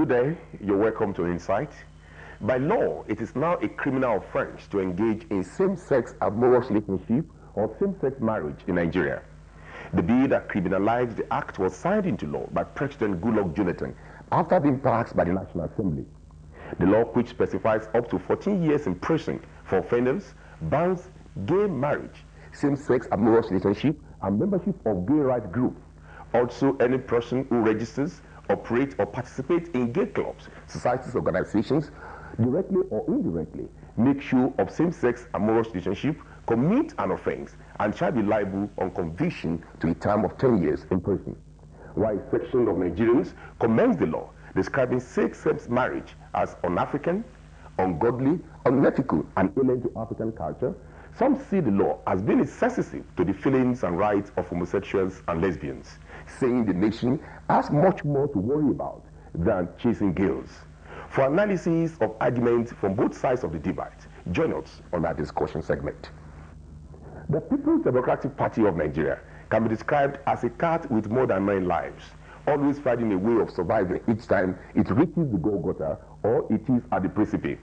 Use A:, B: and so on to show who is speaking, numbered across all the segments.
A: Good day, you're welcome to Insight. By law, it is now a criminal offense to engage in same-sex amorous relationship or same-sex marriage in Nigeria. The bill that criminalized the act was signed into law by President Goodluck Jonathan after being passed by the National Assembly. The law, which specifies up to 14 years in prison for offenders, bans gay marriage, same-sex amorous relationship, and membership of gay rights group. Also, any person who registers, operate, or participate in gay clubs, societies, organizations, directly or indirectly, make show of same-sex amorous relationship, commit an offense, and shall be liable on conviction to a term of 10 years in prison. While a section of Nigerians commends the law, describing same-sex marriage as un-African, ungodly, unethical, and alien to African culture, some see the law as being sensitive to the feelings and rights of homosexuals and lesbians, saying the nation has much more to worry about than chasing girls. For analysis of arguments from both sides of the debate, join us on our discussion segment. The People's Democratic Party of Nigeria can be described as a cat with more than 9 lives, always finding a way of surviving each time it reaches the goal-gutter or it is at the precipice.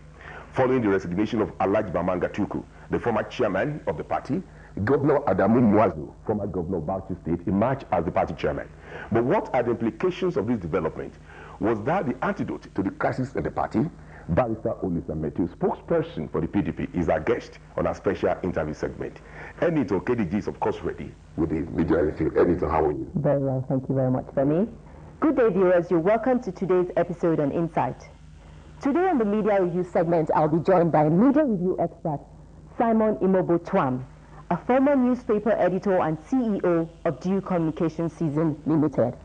A: Following the resignation of Alhaji Bamanga Tuku, the former chairman of the party, Governor Adamu Muazu, former governor of Bauchi State, emerged as the party chairman. But what are the implications of this development? Was that the antidote to the crisis in the party? Barrister Olisa Metu, spokesperson for the PDP, is our guest on our special interview segment. Enito KDG is of course ready with the media review. Enito, how are you?
B: Very well, thank you very much, Femi. Good day, viewers. You're welcome to today's episode on Insight. Today on the media review segment, I'll be joined by media review expert Simon Imobo Twam, a former newspaper editor and CEO of Due Communications Season Limited.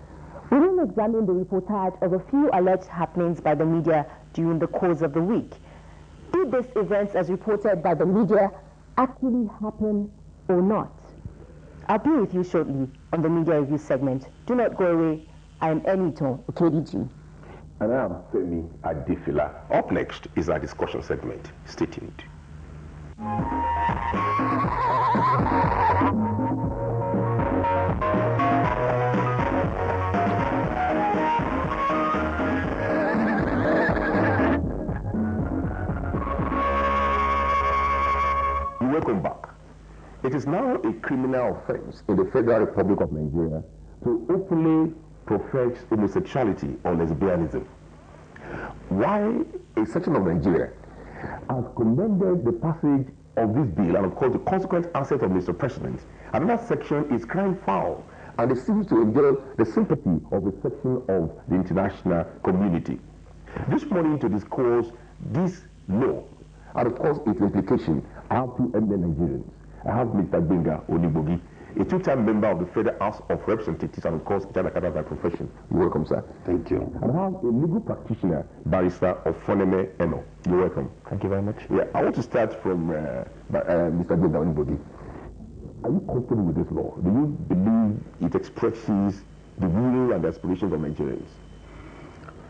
B: We will examine the reportage of a few alleged happenings by the media during the course of the week. Did these events, as reported by the media, actually happen or not? I'll be with you shortly on the media review segment. Do not go away. I am Enito KDG.
A: And I am Femi Adefila. Up next is our discussion segment. Stay tuned. Welcome back. It is now a criminal offense in the Federal Republic of Nigeria to openly profess homosexuality or lesbianism. While a section of Nigeria has commended the passage of this bill and of course the consequent answer of Mr. President, another section is crying foul, and it seems to enjoy the sympathy of a section of the international community. This morning, to discuss this law and of course its implication, I have two eminent Nigerians. I have Mr. Benga Onibogi, a two-time member of the Federal House of Representatives and of course Jabakada by profession. You're welcome, sir.
C: Thank you.
A: And I have a legal practitioner, Barrister Ofoneme Eno. You're welcome.
C: Thank you very much.
A: Yeah, I want to start from Mr. Benga Onibogi. Are you comfortable with this law? Do you believe it expresses the will and the aspirations of Nigerians?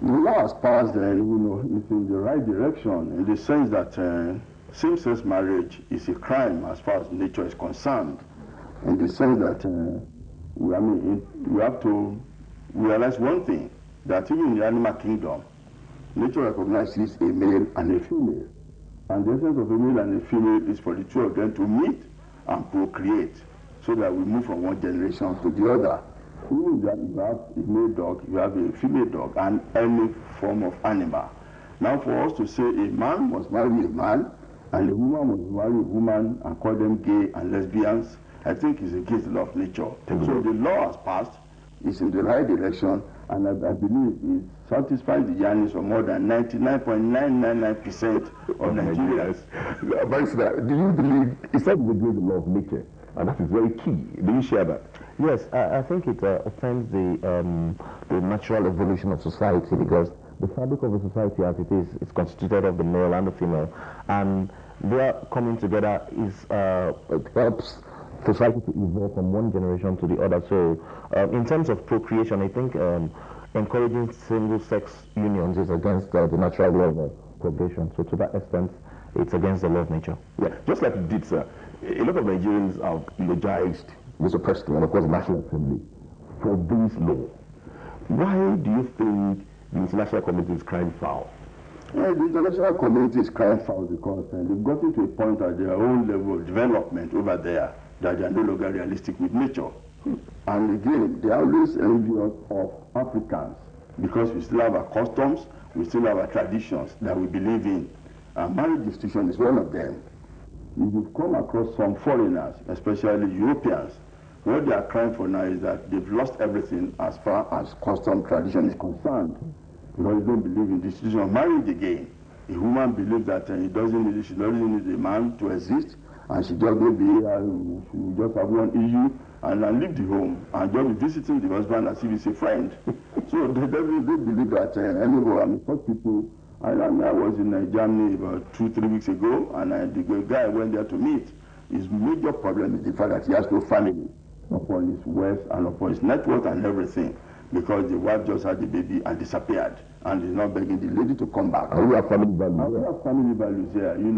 C: The law has passed, it's in the right direction in the sense that same-sex marriage is a crime as far as nature is concerned. In the sense that we have to realize one thing, that even in the animal kingdom, nature recognizes a male and a female. And the essence of a male and a female is for the two of them to meet and procreate, so that we move from one generation to the other. Even that you have a male dog, you have a female dog, and any form of animal. Now for us to say a man must marry a man, and a woman must marry a woman and call them gay and lesbians, I think is against the law of nature. So the law has passed, it's in the right direction, and I believe it satisfies the yearnings of more than 99.999% of Nigerians.
A: Do you believe it's not against the law of nature? And that is very key. Do you share that?
D: Yes, I think it offends the natural evolution of society, because the fabric of a society as it is constituted of the male and the female, and their coming together it helps society to evolve from one generation to the other. So in terms of procreation, I think encouraging single-sex unions is against the natural law of progression. So to that extent, it's against the law of nature.
A: Yeah, just like you did, sir. A lot of Nigerians have eulogized Mr. President and of course the National Assembly for this law. Why do you think the international community is crying foul?
C: The international community is crying foul because they've gotten to a point at their own level of development over there that they are no longer realistic with nature. And again, they are always envious of Africans because we still have our customs, we still have our traditions that we believe in. Marriage institution is one of them. If you've come across some foreigners, especially Europeans, what they are crying for now is that they've lost everything as far as custom tradition is concerned. Because they don't believe in the institution of marriage again. A woman believes that she doesn't need a man to exist, and she just will be she just have one issue and leave the home and just be visiting the husband as if he's a friend. So they believe that anyway, such people. I was in Germany about 2-3 weeks ago, and the guy I went there to meet. His major problem is the fact that he has no family upon his wealth and upon his net worth and everything, because the wife just had the baby and disappeared, and he's not begging the lady to come back.
A: And we have family values.
C: And we have family values here, and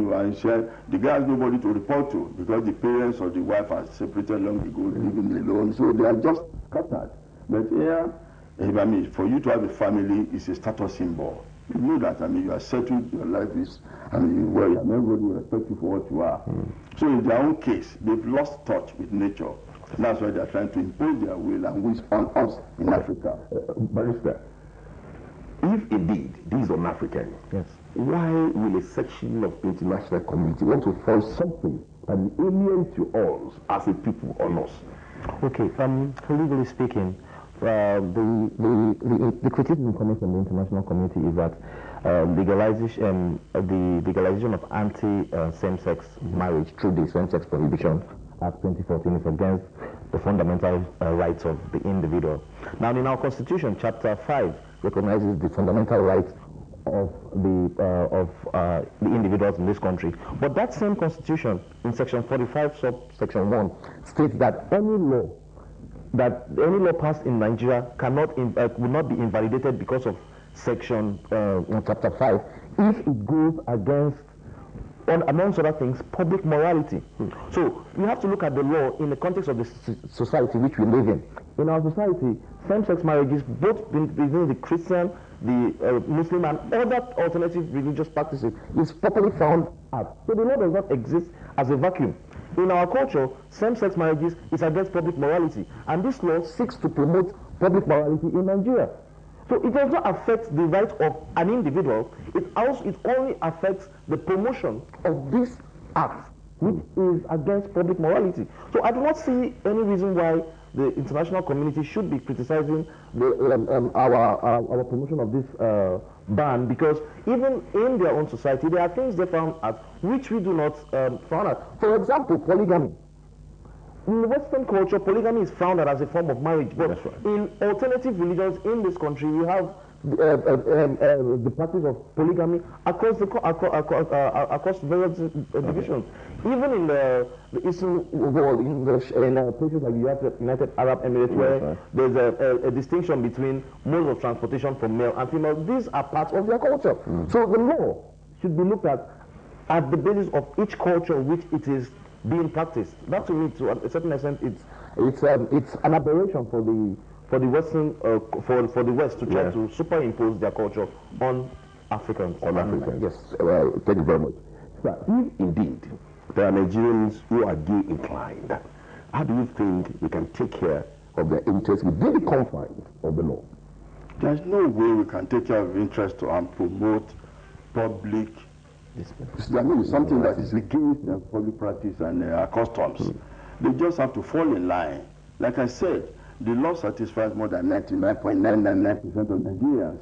C: the guy has nobody to report to because the parents or the wife are separated long ago, living alone, so they are just scattered. But here, for you to have a family is a status symbol. You know that, you are settled, your life is, well, everybody will respect you for what you are. So in their own case, they've lost touch with nature. That's why they're trying to impose their will and wish on us in Africa.
A: Barrister, if indeed these are African,
D: yes,
A: why will a section of the international community want to force something that is alien to us as a people on us?
D: Okay, legally speaking, the criticism coming from the international community is that the legalization of anti-same-sex marriage through the Same-Sex Prohibition Act 2014 is against the fundamental rights of the individual. Now, in our Constitution, Chapter 5 recognizes the fundamental rights of the individuals in this country. But that same Constitution, in Section 45, subsection 1, states that any law passed in Nigeria will not be invalidated because of Section Chapter 5 if it goes against, amongst other things, public morality. So we have to look at the law in the context of the society which we live in. In our society, same-sex marriages, both within the Christian, the Muslim, and other alternative religious practices, is properly found out. So the law does not exist as a vacuum. In our culture, same-sex marriages is against public morality, and this law seeks to promote public morality in Nigeria. So it does not affect the right of an individual, it only affects the promotion of this act, which is against public morality. So I do not see any reason why the international community should be criticizing our promotion of this ban, because even in their own society, there are things they found out which we do not found out. For example, polygamy. In the Western culture, polygamy is found out as a form of marriage, but in alternative religions in this country, we have the practice of polygamy across various divisions. Even in the Eastern world, in places like the United Arab Emirates, where there's a distinction between modes of transportation for male and female, these are parts of their culture. So the law should be looked at the basis of each culture which it is being practiced. That, to me, to a certain extent, it's an aberration for the Western for the West to try to superimpose their culture on Africans.
A: On Africans.
D: Yes.
A: Well, thank you very much. So, if indeed there are Nigerians who are gay inclined, how do you think we can take care of their interests within the confines of the law?
C: There's no way we can take care of interest and promote public. Something that is against their public practice and our customs. They just have to fall in line. Like I said, the law satisfies more than 99.999% of Nigerians.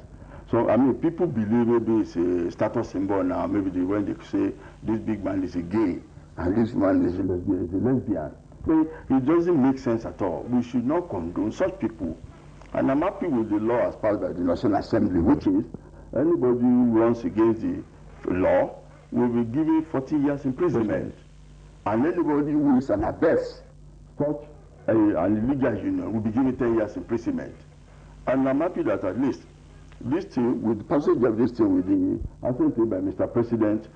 C: So, people believe maybe it's a status symbol now. Maybe when they say this big man is a gay and this man is a lesbian. But it doesn't make sense at all. We should not condone such people. And I'm happy with the law as passed by the National Assembly, which is anybody who runs against the law will be given 40 years imprisonment. And anybody who is an abets such an illegal union will be given 10 years imprisonment. And I'm happy that at least this thing, with the passage of this thing with the announcement by Mr. President,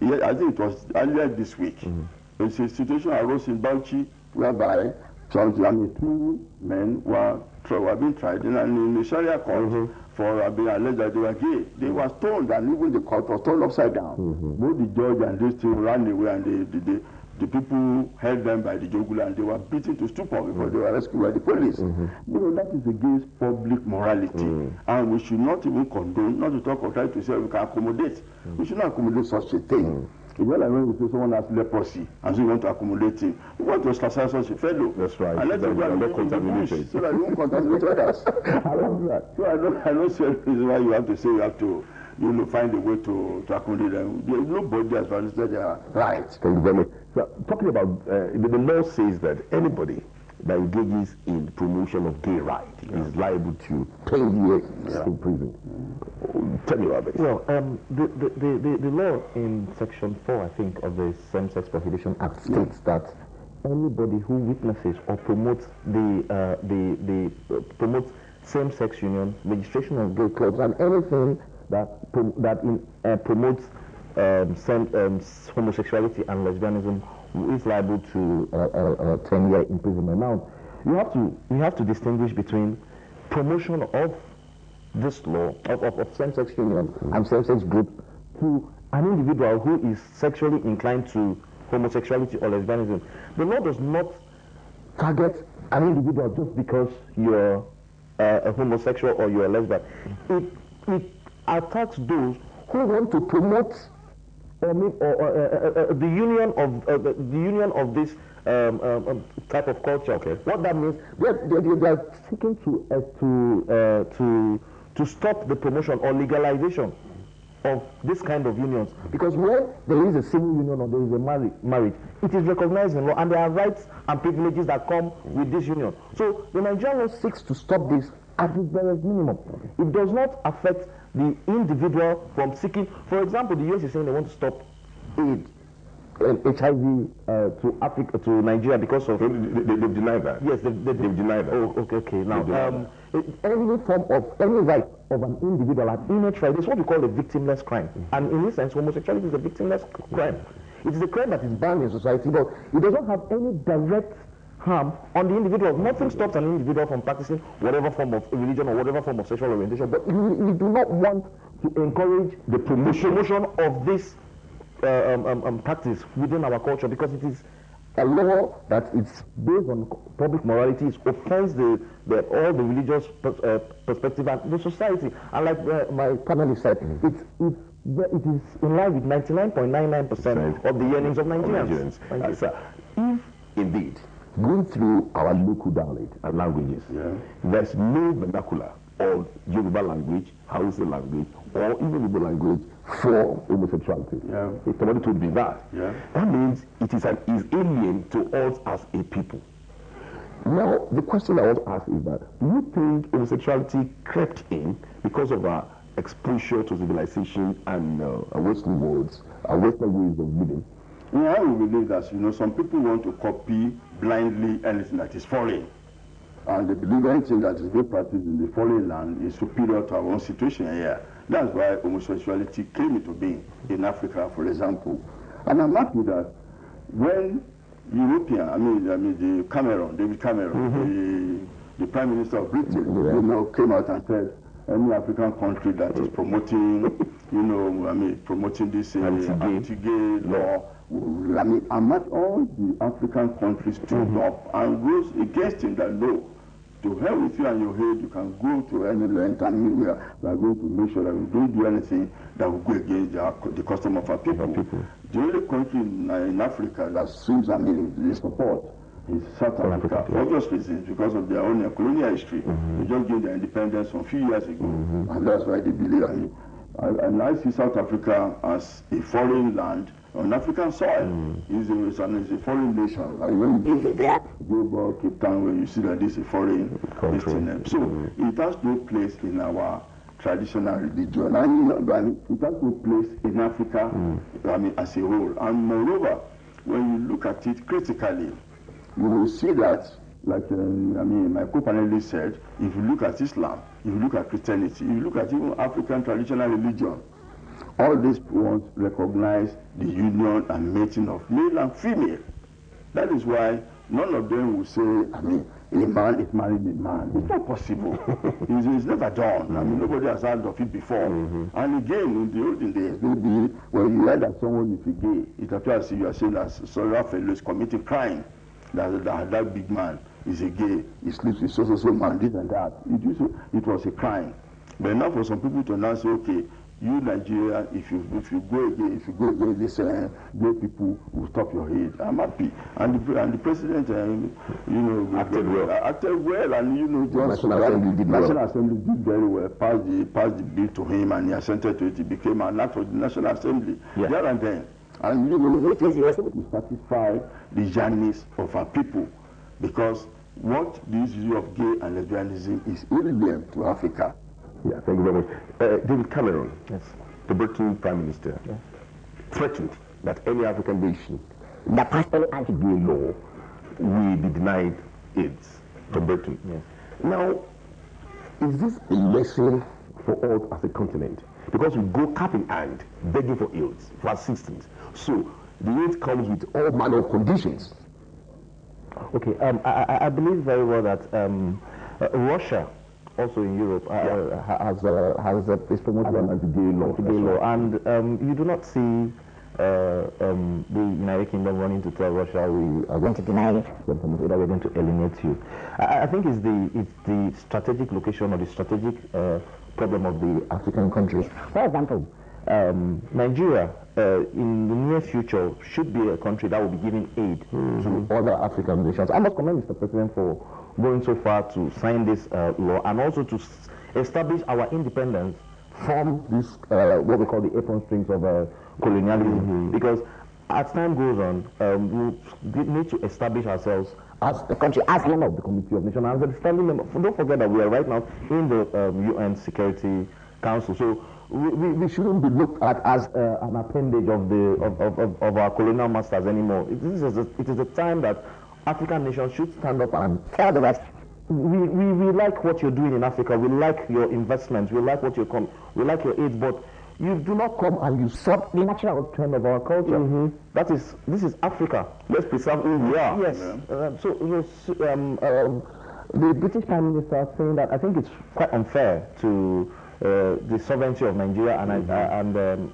C: I think it was earlier this week, a situation arose in Bauchi whereby 2 men were were being tried in the Sharia court for being alleged that they were gay. They were stoned, and even the court was turned upside down. Both the judge and this thing ran away, and the people held them by the jugular, and they were beaten to stupor because they were rescued by the police. You know, that is against public morality, and we should not even condone, not to talk or try to say we can accommodate. We should not accommodate such a thing. It's not like when we say someone has leprosy and so you want to accommodate him. You want to ostracize such a fellow.
A: That's right.
C: And let him go and live in the bush so that you won't contaminate others. I love that. So I don't see any reason why you have to say you have to, you know, find a way to accommodate them. Nobody has violated their rights.
A: Thank you very much. So, talking about, the law says that anybody that engages in promotion of gay rights is liable to 10 years in prison. Tell me about it.
D: Well, the law in Section 4, I think, of the Same-Sex Prohibition Act states that anybody who witnesses or promotes promotes same-sex union, registration of gay clubs, and anything that promotes homosexuality and lesbianism is liable to 10-year imprisonment. Now, you have to distinguish between promotion of this law of same-sex union and same-sex groups to an individual who is sexually inclined to homosexuality or lesbianism. The law does not target an individual just because you're a homosexual or you're a lesbian. It attacks those who want to promote the union of this type of culture. Okay. What that means, they are seeking to stop the promotion or legalization of this kind of unions, because when there is a civil union or there is a marriage, it is recognized in law, and there are rights and privileges that come with this union. So the Nigerian law seeks to stop this at the very minimum. It does not affect the individual from seeking. For example, the US is saying they want to stop AIDS and HIV to Africa, to Nigeria, because of
A: they've denied that.
D: Yes, they've
A: denied that.
D: Oh, okay. Now, any form of any right of an individual, an innate right, is what we call a victimless crime. And in this sense, homosexuality is a victimless crime. It is a crime that is banned in society, but it does not have any direct harm on the individual. Nothing stops an individual from practicing whatever form of religion or whatever form of sexual orientation, but we do not want to encourage the promotion of this practice within our culture, because it is a law that is based on public morality. It offends all the religious perspective and the society. And like my panelist said, it is in line with 99.99% of the earnings of Nigerians.
A: If indeed going through our local dialect and languages, there's no vernacular or Yoruba language, Hausa language, or even Igbo language for homosexuality. If somebody told me that, that means it is alien to us as a people. Now, the question I want to ask is that, do you think homosexuality crept in because of our exposure to civilization and Western worlds, Western ways of living?
C: I will believe that, some people want to copy blindly anything that is foreign. And they believe anything that is being practiced in the foreign land is superior to our own situation here. That's why homosexuality came into being in Africa, for example. And I'm happy that when David Cameron, the Prime Minister of Britain, came out and said, any African country that is promoting, promoting this anti-gay law, all the African countries stood up and rose against him that no, to hell with you and your head, you can go to any length, and we are going to make sure that we don't do anything that will go against the custom of our people. The only country in Africa that seems the support is South Africa, for obvious reasons, because of their own colonial history. They just gained their independence a few years ago, and that's why they believe in it. And I see South Africa as a foreign land on African soil. It's a foreign nation. Like when you go to Cape Town, where you see that this is a foreign nation. So it has no place in our traditional religion, and it has no place in Africa, as a whole. And moreover, when you look at it critically, you will see that, like my co-panelist said, if you look at Islam, if you look at Christianity, if you look at even African traditional religion, all these ones recognize the union and mating of male and female. That is why none of them will say, a man is marrying a man. It's not possible. It's never done. I mean, nobody has heard of it before. And again, in the olden days, maybe when you heard that someone is gay, it appears as if you are saying that Sarah fellow is committing crime. That big man is a gay, he sleeps with so man, this and that. It was a crime. But now for some people to now say, okay, you Nigeria, if you go against this gay people will stop your head. I'm happy, and the president, acted well, and National Assembly did very well. Passed the bill to him, and he assented to it. It became an act of the National Assembly there and then. And he was able to satisfy the journeys of our people, because what this issue of gay and lesbianism is irrelevant to Africa.
A: Yeah, thank you very much. David Cameron, the Britain Prime Minister, threatened that any African nation that passed any anti-gay law will be denied AIDS to Britain. Now, is this a lesson for us as a continent? Because we go cap in hand, begging for AIDS, for assistance. So, the AIDS comes with all manner of conditions.
D: Okay, I believe very well that Russia, also in Europe, is promoting an anti-gay law, and you do not see the United Kingdom running to tell Russia we are going to deny it, that we're going to eliminate you. I think it's the strategic location or the strategic problem of the African countries. For example, Nigeria in the near future should be a country that will be giving aid to other African nations. I must commend Mr. President for going so far to sign this law, and also to establish our independence from this, what we call the apron strings of colonialism. Because as time goes on, we need to establish ourselves as a country, as member of the Committee of Nations, and as a standing member. Don't forget that we are right now in the UN Security Council. So we shouldn't be looked at as an appendage of our colonial masters anymore. It is a time that African nations should stand up and tell the rest, we like what you're doing in Africa, we like your investments, we like what we like your aid, but you do not come and you sort the natural trend of our culture. This is Africa. Let's preserve who we are. Yes. The British Prime Minister is saying that I think it's quite unfair to the sovereignty of Nigeria, and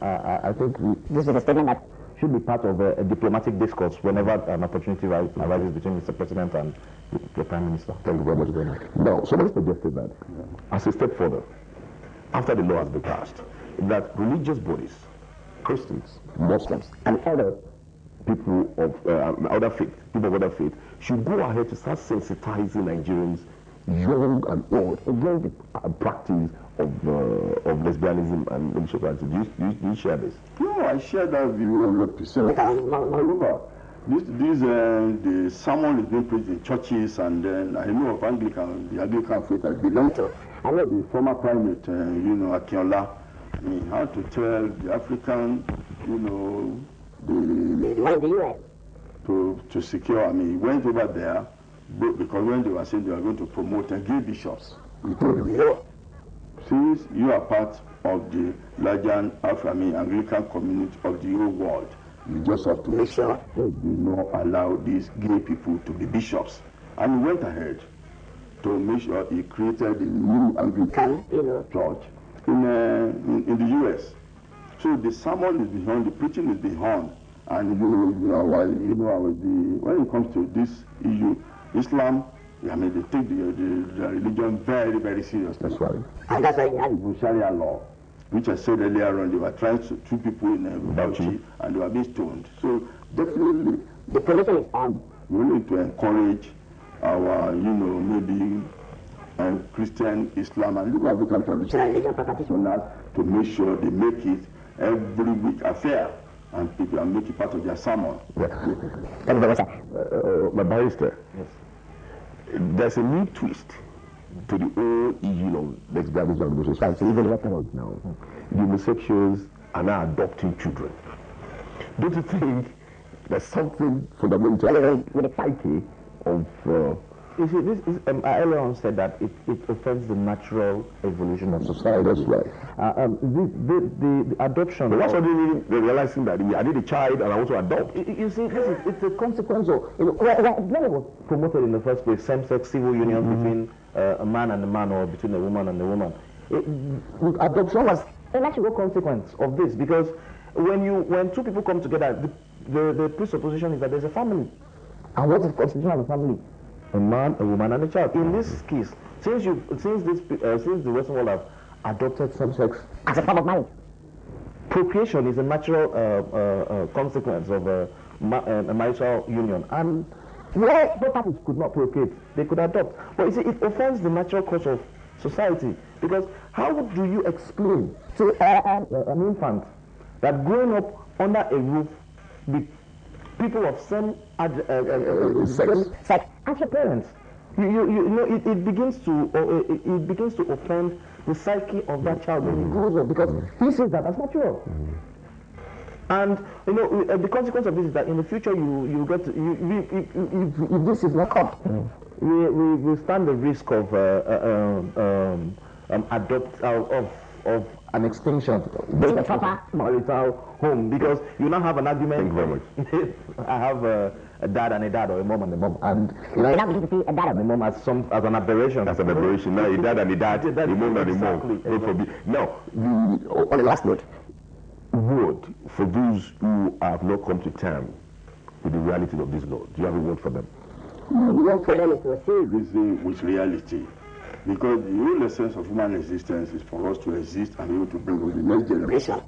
D: I think this is a statement that should be part of a diplomatic discourse whenever an opportunity arises between Mr. President and the Prime Minister.
A: Thank you very much, Bernard. Now, somebody suggested that, as a step further, after the law has been passed, that religious bodies, Christians, Muslims, and other people of other faith, should go ahead to start sensitizing Nigerians, young and old, against the practice of lesbianism and homosexuality. Do you share this?
C: No, I share that view 100%. However, the sermon is being preached in churches, and then I know of the Anglican faith I belong to. I know the former primate, Akinola, he had to tell the African, the US to secure. He went over there because when they were saying they were going to promote gay bishops, he told them, since you are part of the larger Anglican community of the whole world, you just have to make sure that you not allow these gay people to be bishops. And he went ahead to make sure he created a new Anglican church in the US. So the sermon is behind, the preaching is behind, and when it comes to this issue, Islam, they take the religion very, very seriously.
A: That's right.
C: And that's why you had the Sharia law, which I said earlier on, they were trying to two people in Bauchi, and they were being stoned. So definitely, the position is on. We need to encourage our, maybe Christian, Islam, and African traditional religion practitioners to make sure they make it every week affair, and people make it part of their sermon.
A: My barrister. Yes. There's a new twist to the whole issue of lesbianism and homosexuality. Even now, the homosexuals are now adopting children. Don't you think there's something fundamental with the psyche of
D: You see, this is, I earlier on said that it offends the natural evolution of society.
C: That's right.
D: The adoption.
A: But what's already realizing that I need a child and I want to adopt?
D: You see, it's a consequence of, when it was promoted in the first place, same-sex civil unions between a man and a man, or between a woman and a woman. Adoption was a natural consequence of this, because when two people come together, the presupposition is that there's a family. And what is the constitution of a family? A man, a woman, and a child. In this case, since the Western world have adopted same-sex as a form of marriage, procreation is a natural consequence of a marital union. And where both parties could not procreate, they could adopt. But you see, it offends the natural course of society, because how do you explain to an infant that growing up under a roof with people of same sex as your parents, you know, it begins to offend the psyche of that child when he grows up, because he sees that as natural. And you know, the consequence of this is that in the future you get to, if this is not up, we stand the risk of an extinction of the proper marital home, because you now have an argument.
A: Thank you very much.
D: I have a dad and a dad, or a mom and a mom, and you know, now to see a dad and a mom as an aberration.
A: That's an aberration. Now, a dad and a dad, a mom and a mom. God forbid. Now, on the last note, word for those who have not come to terms with the reality of this law. Do you have a word for them?
C: The word for them is to say reason with reality. Because the whole essence of human existence is for us to exist and be able to bring with the next generation.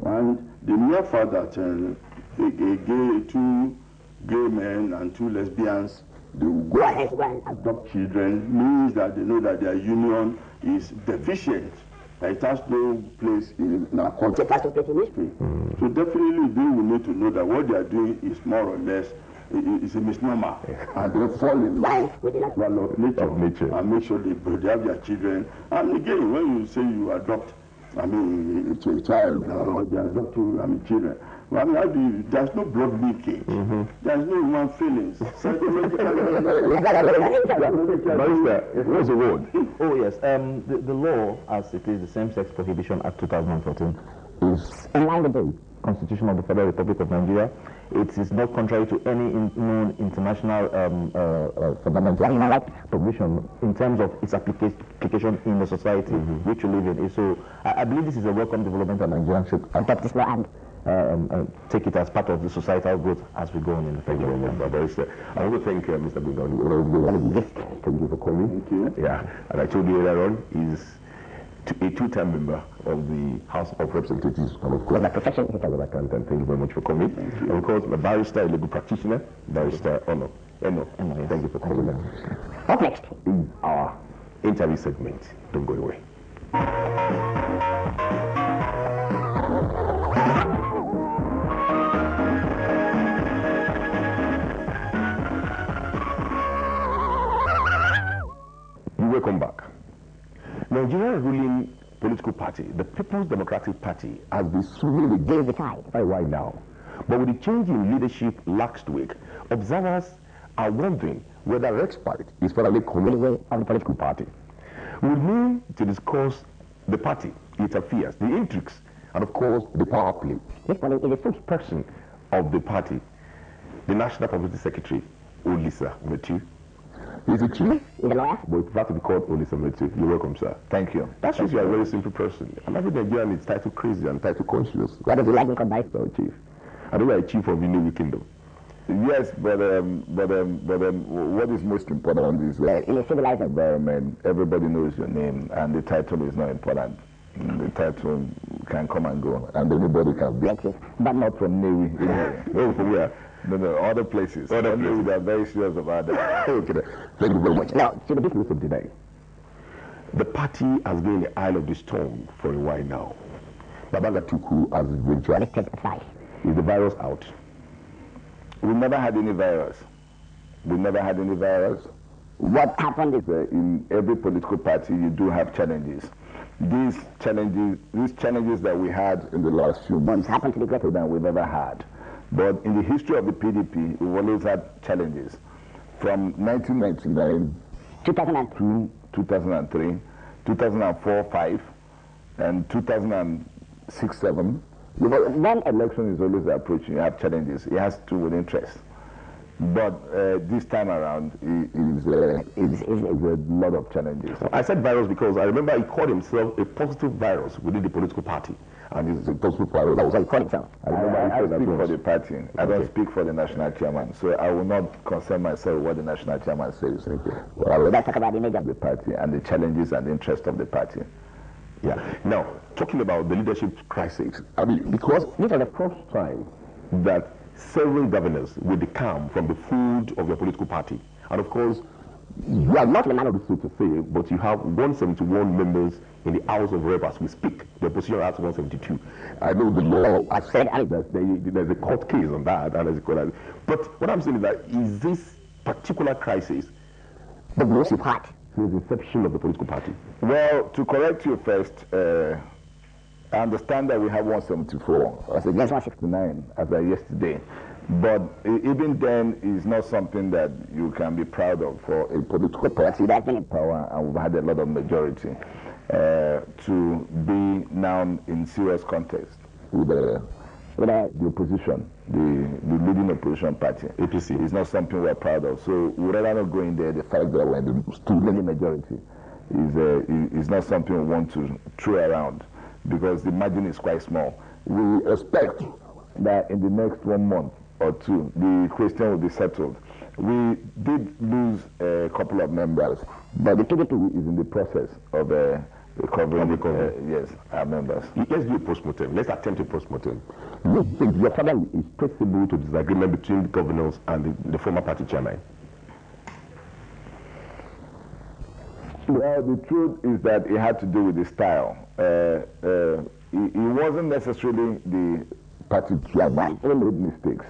C: And the mere fact that two gay men and two lesbians, they will go ahead and adopt children, means that they know that their union is deficient. That it has no place in our culture, it has no place in history. So definitely they will need to know that what they are doing is more or less is a misnomer, and they fall in line with the natural law of nature, and make sure they have their children. And again, when you say you adopt, I mean, it's a child, or they adopt children. Well, I mean, there's no blood linkage. There's no human feelings.
A: What's the word?
D: Oh yes, the law, as it is, the Same-Sex Prohibition Act 2014, is in line with the Constitution of the Federal Republic of Nigeria. It is not contrary to any known international fundamental human rights provision in terms of its application in the society which you live in. So I believe this is a welcome development, and Nigerians should adopt this law and take it as part of the societal growth as we go on in the future.
A: I want to thank Mr. Bungan. Thank you for coming.
C: Thank you.
A: Yeah, and I told you earlier on, he's a two-term member of the House of Representatives, and of course, my profession is an accountant. Thank you very much for coming. And of course, my barrister, a legal practitioner, Barrister Ono.
D: Yes.
A: Thank you for coming. Up next is our interview segment. Don't go away. Welcome back. Nigeria's ruling political party, the People's Democratic Party, has been swinging the game the tide right now. But with the change in leadership last week, observers are wondering whether respite is finally coming away of the political party. We need to discuss the party, its affairs, the intrigues, and of course, the power play. This one is the spokesperson of the party, the National Publicity Secretary, Olisa Metu. Is it true? He's a lawyer. But it's about to be called Olisa Metu. You're welcome, sir.
D: Thank you.
A: That shows you are a very simple person. And every Nigerian is title crazy and title conscious.
B: Why don't you like me called by?
A: So, Chief. I know you are a chief of the New Kingdom.
E: Yes, but what is most important is
B: in a civilized
E: environment, everybody knows your name, and the title is not important. The title can come and go, and anybody can be.
B: But
E: not from Navy.
A: Oh, from where?
E: No, other places. Other places are very serious about that.
A: Okay, thank you very much.
B: Now,
A: to the business of the day. The party has been in the eye of the storm for a while now. Babanga Tuku has eventually stepped aside. Is the virus out?
E: We never had any virus.
B: What happened is
E: in every political party you do have challenges. These challenges that we had in the last few months
B: happened to be greater
E: than we've ever had. But in the history of the PDP, we've always had challenges. from 1999, 2002, 2003, 2004, 5, and 2006, 7. One election is always approaching. You have challenges. It has to do with interest. But this time around, it's a lot of challenges.
A: I said virus because I remember he called himself a positive virus within the political party. And it's a positive virus. That was how he called himself.
E: I speak for the party. I don't speak for the national chairman. So I will not concern myself with what the national chairman says. Well, let's talk about the image of the party and the challenges and the interest of the party.
A: Yeah. Now, talking about the leadership crisis, I mean, because this is the first time that 7 governors will decamp from the fold of your political party. And of course, you are not the man of the suit to say, but you have 171 members in the House of Reps as we speak. The opposition has 172. I know the law has said there's a court case on that. But what I'm saying is that is this particular crisis the most you've had since the inception of the political party?
E: Well, to correct you first, I understand that we have 174 as against 169 as of yesterday, but even then it's not something that you can be proud of for a political party that's been in power and we've had a lot of majority to be now in serious contest with the opposition, the leading opposition party.
A: APC
E: is not something we're proud of. So we'd rather not go in there. The fact that we're in the student majority is not something we want to throw around, because the margin is quite small. We expect that in the next 1 month or 2, the question will be settled. We did lose a couple of members, but the PDP is in the process of recovering our members.
A: Let's do a post-mortem. Let's attempt a post-mortem. You think your problem is traceable to disagreement between the governors and the former party chairman?
E: Well, the truth is that it had to do with the style. It wasn't necessarily the party chairman who made mistakes.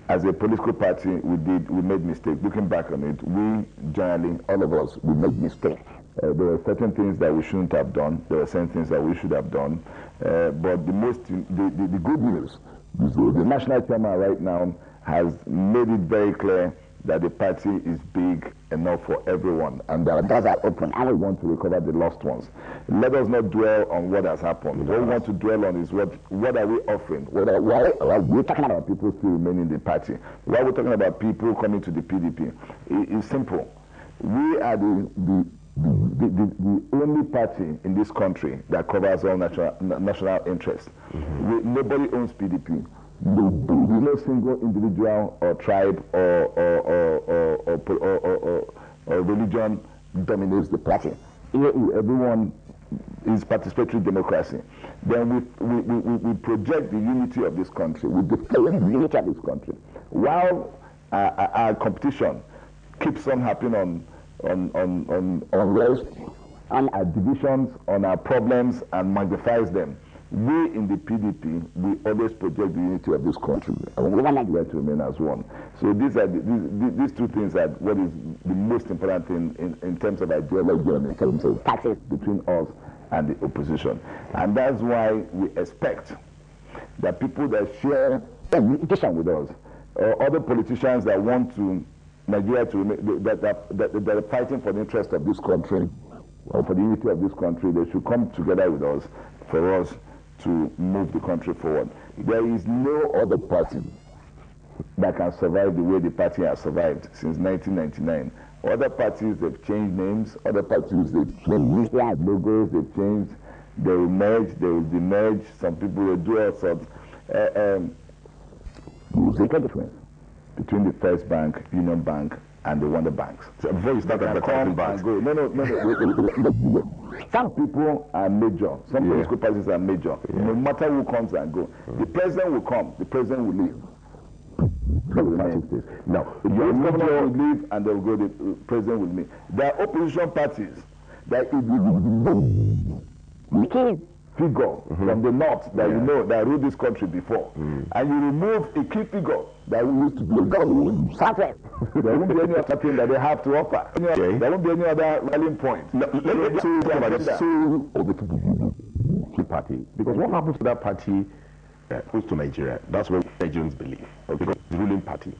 E: As a political party, we made mistakes. Looking back on it, we generally, all of us, we made mistakes. There were certain things that we shouldn't have done. There were certain things that we should have done. But the good news is that the national chairman right now has made it very clear that the party is big enough for everyone, and that doors are open, and we want to recover the lost ones. Let us not dwell on what has happened. What we want to dwell on is what are we offering? Why we're talking about people still remaining in the party? Why we're talking about people coming to the PDP? It's simple. We are the only party in this country that covers all national interests. Nobody owns PDP. No single individual or tribe or religion dominates the party. Everyone is participatory democracy. Then we project the unity of this country. We declare the unity of this country. While our competition keeps on happening on rest, on our divisions, on our problems, and magnifies them. We in the PDP, we always project the unity of this country, and we want to remain as one. So these two things are what is the most important thing in terms of ideology and in terms of taxes between us and the opposition. And that's why we expect that people that share vision with us, or other politicians that want to Nigeria to remain, that are fighting for the interest of this country, or for the unity of this country, they should come together with us for us to move the country forward. There is no other party that can survive the way the party has survived since 1999. Other parties, they've changed names. Other parties, they've changed logos, they've changed, they will merge, they will demerge. Some people will do all sorts. There's a difference between the First Bank, Union Bank, and the Wonder Banks. So before you start advertising banks, no. Some people are major. Some political parties are major. No matter who comes and goes, the president will come. The president will leave. Now, the governor will leave, and they will go. The president will leave. There are opposition parties that figure from the north that you know that ruled this country before, and you remove a key figure that used to be a government. There won't be any other thing that they have to offer. There won't be any other rallying point.
A: Now, let's talk about the soul of the party, because what happens to that party goes to Nigeria. That's what Nigerians believe. Okay, the ruling party.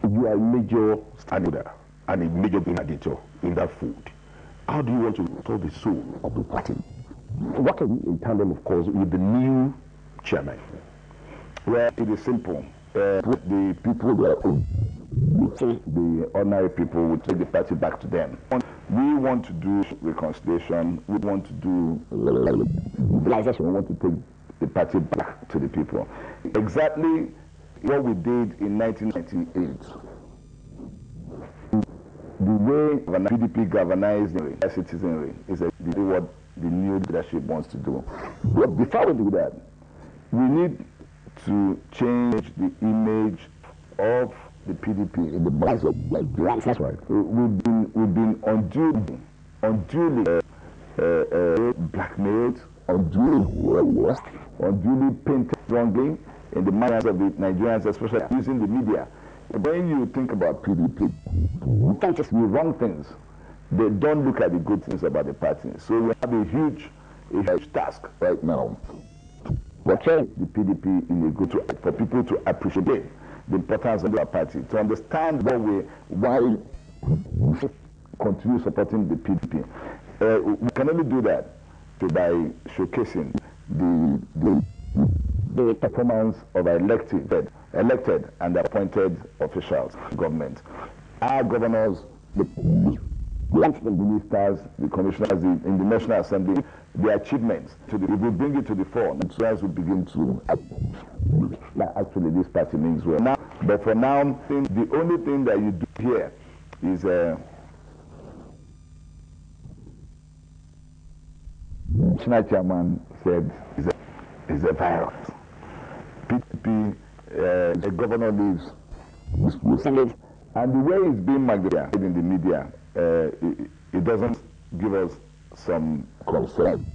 A: You You are a major stakeholder and a major editor in that food. How do you want to restore the soul of the party? Working in tandem, of course, with the new chairman.
E: Well, it is simple. The people the ordinary people would take the party back to them. We want to do reconciliation. We want to do mobilization. We want to take the party back to the people. Exactly what we did in 1998. The way PDP galvanized the citizenry is what the new leadership wants to do. But before we do that, we need to change the image of the PDP in the minds of blacks. That's right. We've been unduly blackmailed, unduly painted wrongly in the minds of the Nigerians, especially using the media. When you think about PDP, you can't just do wrong things. They don't look at the good things about the party. So we have a huge task right now. Portray the PDP in a good way for people to appreciate the importance of our party, to understand why we continue supporting the PDP. We can only do that by showcasing the performance of our elected and appointed officials, government. Our governors, the ministers, the commissioners in the National Assembly, their achievements. We will bring it to the fore, and so as we begin to actually this party means well. But for now, the only thing that you do here is National Chairman said is a virus. PDP, the governor leaves, and the way it's being magnified in the media, it doesn't give us some concern.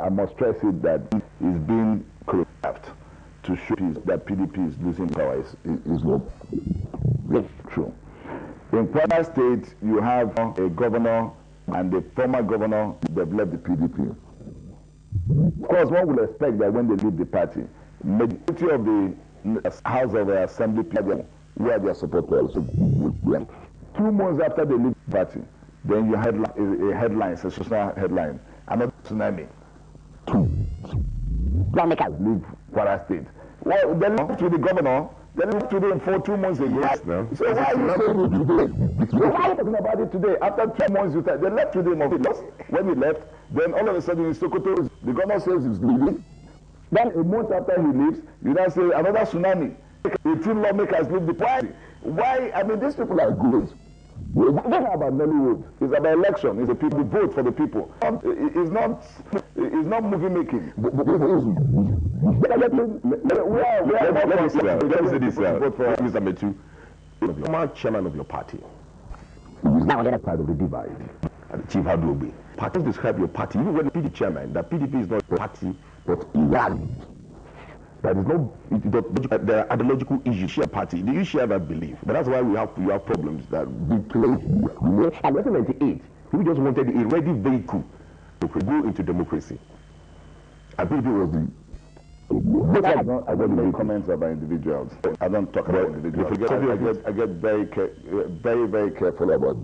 E: I must stress it that it's being choreographed to show that PDP is losing power is not true. In Kwara State, you have a governor and the former governor that left the PDP. Of course, one would expect that when they leave the party, majority of the House of Assembly people where their supporters. 2 months after they leave the party, then you had a headline, a sensational headline, another tsunami. Leave Kwara State. Well, they left with the governor. They left today in 2 months ago. No. So why are you saying it today? Why are you talking about it today? After 2 months, they left today. When he left, then all of a sudden in Sokoto, the governor says he's leaving. Then a month after he leaves, you now say another tsunami. 18 lawmakers leave the party. Why? I mean, these people are good. It's not about Nollywood. It's about election. It's the people vote for the people. It's not movie making. Let me say this, Mr. Metu. Former chairman of your party is now on the other side of the divide. And Chief Adobe. Parties describe your party, even when the PDP chairman, that PDP is not a party, but Iran. There are ideological issues. Share party. Do you share that belief? But that's why we have problems that we play. In 1998, we just wanted a ready vehicle to go into democracy. I believe it was the. I don't make comments about individuals. I don't talk about individuals. I get very, very careful about